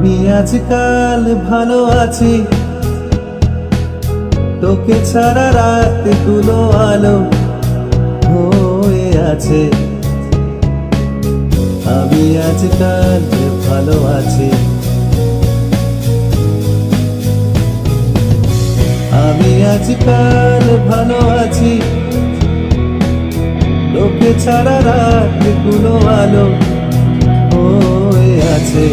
আমি আজকাল ভালো আছি, তোকে ছাড়া রাতগুলো আলো হয়ে আছে। আমি আজকাল ভালো আছি, আমি আজকাল ভালো আছি, তোকে ছাড়া রাতগুলো আলো হয়ে আছে।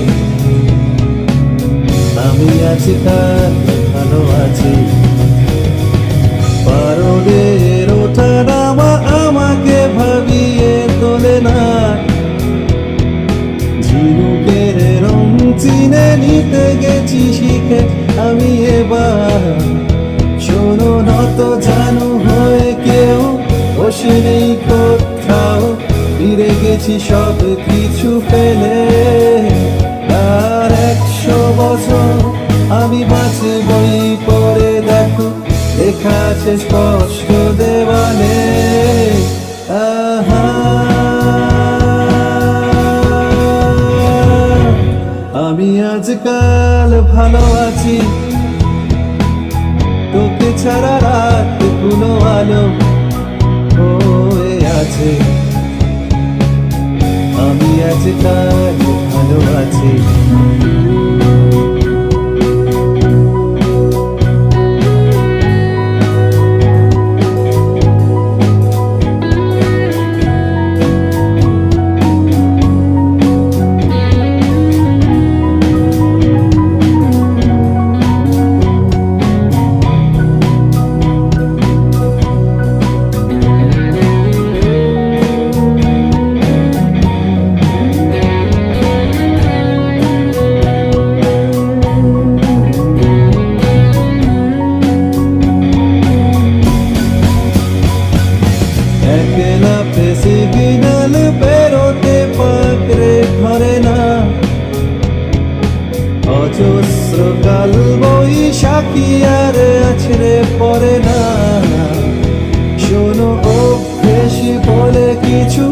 আমি আজকাল ভালো আছি। পারদের ওঠা নামা আমাকে ভাবিয়ে তোলে না, ঝিনুকের রং চিনে নিতে গেছি শিখে আমি এবার। শোনো নত জানু হয়ে কেউ বসে নেই কোথাও, ফিরে গেছি সব কিছু ফেলে। আর 100 বছর আমি বাঁচবই পরে দেখো, লেখা আছে স্পষ্ট দেওয়ালে। আহা, আমি আজকাল ভালো আছি, তোকে ছাড়া রাতগুলো আলো হয়ে আছে। আমি আজকাল ভালো আছি। একলা ফেসে বিনাল বেরোতে পাকড়ে ধরে না, অজস্র কাল বৈশাখী আর আছড়ে পড়ে না। শোনো অভ্যেসী বলে কিছু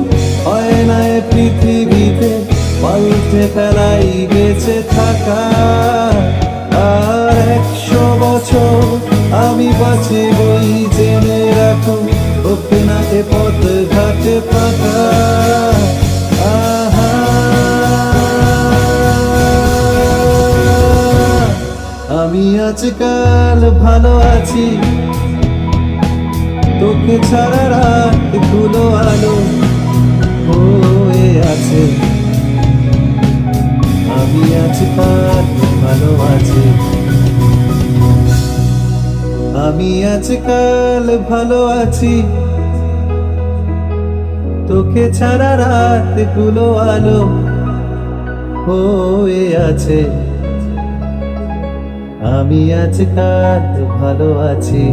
হয় না এ পৃথিবীতে, পাল্টে ফেলাই বেঁচে থাকা। আর 100 বছর আমি বাঁচবই জেনে রাখো, ওকে না এ পথ ঘাটে ফাঁকা। আহা, আমি আজকাল ভালো আছি, তোকে ছাড়া রাতগুলো আলো হয়ে আছে। আমি আজকাল ভালো আছি, আমি আজকাল ভালো আছি, তোকে ছাড়া রাতগুলো আলো হয়ে আছে। আমি আজকাল ভালো আছি।